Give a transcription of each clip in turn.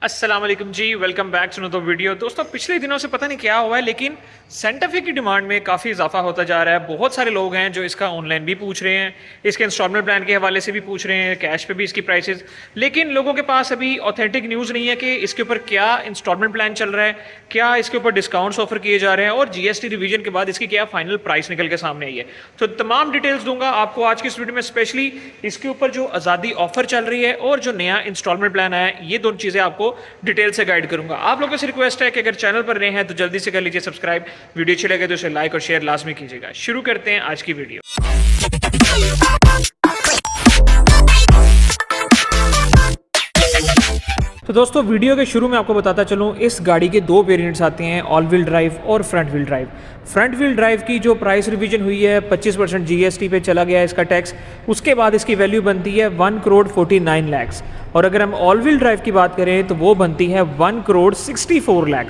अस्सलाम वालेकुम जी, welcome back to another video. दोस्तों पिछले दिनों से पता नहीं क्या हुआ है, लेकिन सेंटा फे की डिमांड में काफ़ी इजाफा होता जा रहा है। बहुत सारे लोग हैं जो इसका ऑनलाइन भी पूछ रहे हैं, इसके इंस्टॉलमेंट प्लान के हवाले से भी पूछ रहे हैं, कैश पे भी इसकी प्राइसेस। लेकिन लोगों के पास अभी ऑथेंटिक न्यूज़ नहीं है कि इसके ऊपर क्या इंस्टॉलमेंट प्लान चल रहा है, क्या इसके ऊपर डिस्काउंट्स ऑफर किए जा रहे हैं और जीएसटी रिवीजन के बाद इसकी क्या फाइनल प्राइस निकल के सामने आई है। तो तमाम डिटेल्स दूंगा आपको आज की इस वीडियो में, स्पेशली इसके ऊपर जो आज़ादी ऑफर चल रही है और जो नया इंस्टॉलमेंट प्लान आया है, ये दोनों चीज़ें आपको डिटेल से गाइड करूंगा। आप लोगों से रिक्वेस्ट है कि अगर चैनल पर नए हैं तो जल्दी से कर लीजिए सब्सक्राइब, वीडियो अच्छी लगे तो इसे लाइक और शेयर लाजमी कीजिएगा। शुरू करते हैं आज की वीडियो। तो दोस्तों वीडियो के शुरू में आपको बताता चलूँ, इस गाड़ी के दो वेरिएंट्स आते हैं, ऑल व्हील ड्राइव और front wheel drive. Front wheel drive की जो प्राइस रिवीजन हुई है 25% जीएसटी पे चला गया है इसका टैक्स, उसके बाद इसकी वैल्यू बनती है 1 करोड़ 49 लाख। और अगर हम ऑल व्हील ड्राइव की बात करें तो वो बनती है 1 करोड़ 64 लाख।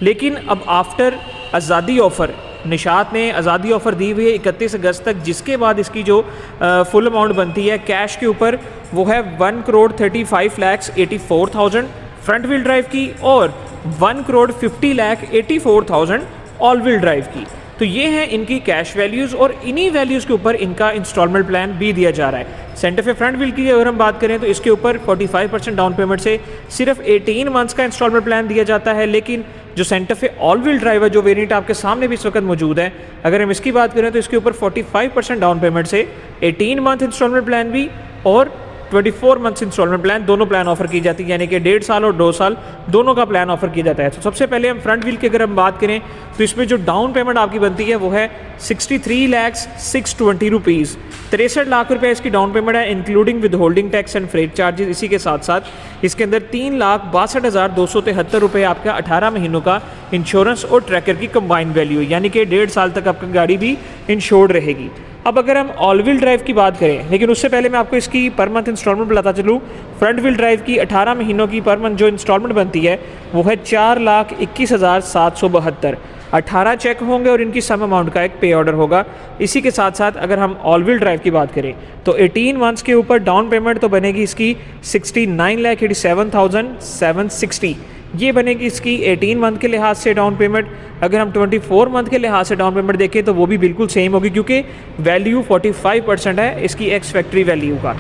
लेकिन अब आफ्टर आज़ादी ऑफ़र, निशात ने आज़ादी ऑफ़र दी हुई है 31 अगस्त तक, जिसके बाद इसकी जो फुल अमाउंट बनती है कैश के ऊपर वो है 1 crore 35 lakh 84,000 front wheel drive की और 1 crore 50 lakh 84,000 all wheel drive की। तो ये हैं इनकी कैश वैल्यूज़ और इन्हीं वैल्यूज़ के ऊपर इनका इंस्टॉलमेंट प्लान भी दिया जा रहा है। सेंटा फे फ्रंट व्हील की अगर हम बात करें तो इसके ऊपर 45% डाउन पेमेंट से सिर्फ 18 मंथ्स का इंस्टॉलमेंट प्लान दिया जाता है। लेकिन जो सेंटा फे ऑल व्हील ड्राइव है, जो वेरिएंट आपके सामने भी इस वक्त मौजूद है, अगर हम इसकी बात करें तो इसके ऊपर 45% डाउन पेमेंट से 18 मंथ इंस्टॉलमेंट प्लान भी और 24 मंथ्स इंस्टॉलमेंट प्लान, दोनों प्लान ऑफर की जाती है, यानी कि 1.5 साल और 2 साल दोनों का प्लान ऑफर किया जाता है। तो सबसे पहले हम फ्रंट व्हील की अगर हम बात करें तो इसमें जो डाउन पेमेंट आपकी बनती है वो है 63 लाख 620 रुपीज़। 63 लाख रुपये इसकी डाउन पेमेंट है, including with holding tax and freight charges. इसी के साथ साथ इसके अंदर 3,62,273 रुपये आपका 18 महीनों का इंश्योरेंस और ट्रैकर की कंबाइंड वैल्यू है, यानी कि 1.5 साल तक आपकी गाड़ी भी इंश्योर्ड रहेगी। अब अगर हम ऑल व्हील ड्राइव की बात करें, लेकिन उससे पहले मैं आपको इसकी पर मंथ इंस्टॉलमेंट बताता चलूँ। फ्रंट व्हील ड्राइव की 18 महीनों की पर मंथ जो इंस्टॉलमेंट बनती है वो है 4,21,772। 18 चेक होंगे और इनकी सम अमाउंट का एक पे ऑर्डर होगा। इसी के साथ साथ अगर हम ऑल व्हील ड्राइव की बात करें तो 18 मंथ्स के ऊपर डाउन पेमेंट तो बनेगी इसकी 69,87,760। ये बनेगी इसकी 18 मंथ के लिहाज से डाउन पेमेंट। अगर हम 24 मंथ के लिहाज से डाउन पेमेंट देखें तो वो भी बिल्कुल सेम होगी, क्योंकि वैल्यू 45% है इसकी एक्स फैक्ट्री वैल्यू का।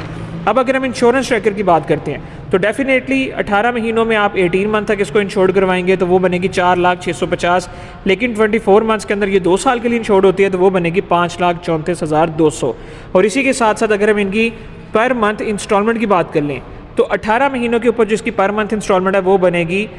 अब अगर हम इंश्योरेंस ट्रैकर की बात करते हैं तो डेफिनेटली 18 महीनों में आप 18 मंथ तक इसको इंश्योर्ड करवाएंगे तो वो बनेगी 4,650,000। लेकिन 24 मंथ्स के अंदर ये 2 साल के लिए इंश्योर्ड होती है तो वो बनेगी 5,34,200। और इसी के साथ साथ अगर हम इनकी पर मंथ इंस्टॉलमेंट की बात कर लें तो 18 महीनों के ऊपर जिसकी पर मंथ इंस्टॉलमेंट है वो बनेगी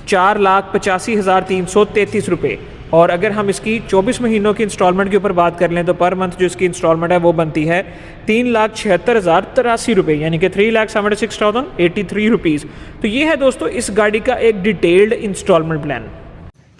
4,85,333 रुपये। और अगर हम इसकी 24 महीनों की इंस्टॉलमेंट के ऊपर बात कर लें तो पर मंथ जो इसकी इंस्टॉलमेंट है वो बनती है 3,76,083 रुपये, यानी कि 3,76,083 रुपीज़। तो ये है दोस्तों इस गाड़ी का एक डिटेल्ड इंस्टॉलमेंट प्लान।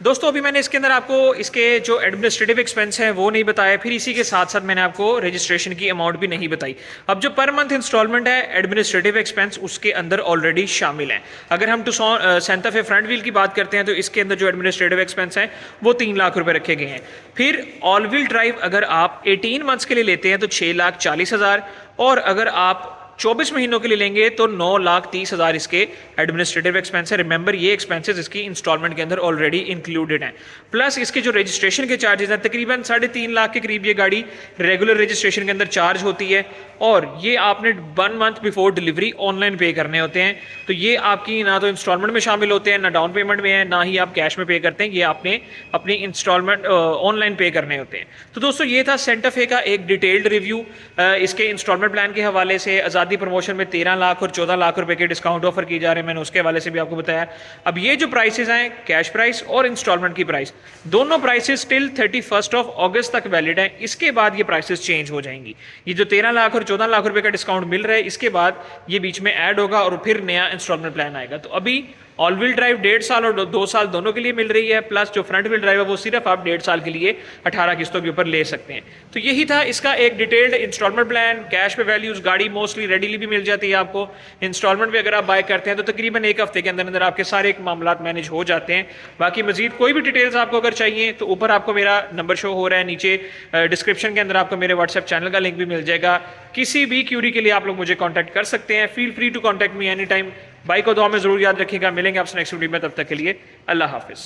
दोस्तों अभी मैंने इसके अंदर आपको इसके जो एडमिनिस्ट्रेटिव एक्सपेंस हैं वो नहीं बताया, फिर इसी के साथ साथ मैंने आपको रजिस्ट्रेशन की अमाउंट भी नहीं बताई। अब जो पर मंथ इंस्टॉलमेंट है, एडमिनिस्ट्रेटिव एक्सपेंस उसके अंदर ऑलरेडी शामिल हैं। अगर हम सेंटा फे फ्रंट व्हील की बात करते हैं तो इसके अंदर जो एडमिनिस्ट्रेटिव एक्सपेंस हैं वो 3 लाख रुपए रखे गए हैं। फिर ऑल व्हील ड्राइव अगर आप 18 मंथ्स के लिए लेते हैं तो 6,40,000 और अगर आप 24 महीनों के लिए लेंगे तो 9,30,000 इसके एडमिनिस्ट्रेटिव एक्सपेंस है। रिमेंबर ये एक्सपेंसेस इसकी इंस्टॉलमेंट के अंदर ऑलरेडी इंक्लूडेड हैं। प्लस इसके जो रजिस्ट्रेशन के चार्जेस हैं, तकरीबन 3.5 लाख के करीब ये गाड़ी रेगुलर रजिस्ट्रेशन के अंदर चार्ज होती है और ये आपने 1 मंथ बिफोर डिलीवरी ऑनलाइन पे करने होते हैं। तो ये आपकी ना तो इंस्टॉलमेंट में शामिल होते हैं, ना डाउन पेमेंट में है, ना ही आप कैश में पे करते हैं। ये आपने अपनी इंस्टॉलमेंट ऑनलाइन पे करने होते हैं। तो दोस्तों ये था सेंटा फे का एक डिटेल्ड रिव्यू इसके इंस्टॉलमेंट प्लान के हवाले से। आज़ादी प्रमोशन में 13 लाख और 14 लाख रुपए के डिस्काउंट ऑफर किए जा रहे हैं, मैंने उसके हवाले से भी आपको बताया। अब ये जो प्राइसेस हैं, कैश प्राइस और इंस्टॉलमेंट की प्राइस, दोनों प्राइसेस टिल 31 अगस्त तक वैलिड हैं। इसके बाद ये प्राइसेस चेंज हो जाएंगी। ये जो 13 लाख और 14 लाख रुपए का डिस्काउंट मिल रहा है, इसके बाद ये बीच में ऐड होगा और फिर नया इंस्टॉलमेंट प्लान आएगा। तो अभी ऑल व्हील ड्राइव 1.5 साल और 2 साल दोनों के लिए मिल रही है, प्लस जो फ्रंट व्हील ड्राइव है वो सिर्फ आप 1.5 साल के लिए 18 किस्तों के ऊपर ले सकते हैं। तो यही था इसका एक डिटेल्ड इंस्टॉलमेंट प्लान। कैश पे वैल्यूज गाड़ी मोस्टली रेडीली भी मिल जाती है आपको। इंस्टॉलमेंट भी अगर आप बाय करते हैं तो तकरीबन 1 हफ्ते के अंदर अंदर आपके सारे मामला मैनेज हो जाते हैं। बाकी मजीद कोई भी डिटेल्स आपको अगर चाहिए तो ऊपर आपको मेरा नंबर शो हो रहा है, नीचे डिस्क्रिप्शन के अंदर आपको मेरे व्हाट्सएप चैनल का लिंक भी मिल जाएगा। किसी भी क्यूरी के लिए आप लोग मुझे कॉन्टैक्ट कर सकते हैं। Feel free to contact me any time. Bike को दुआ में ज़रूर याद रखिएगा। मिलेंगे आपसे नेक्स्ट वीडियो में, तब तक के लिए अल्लाह हाफिज़।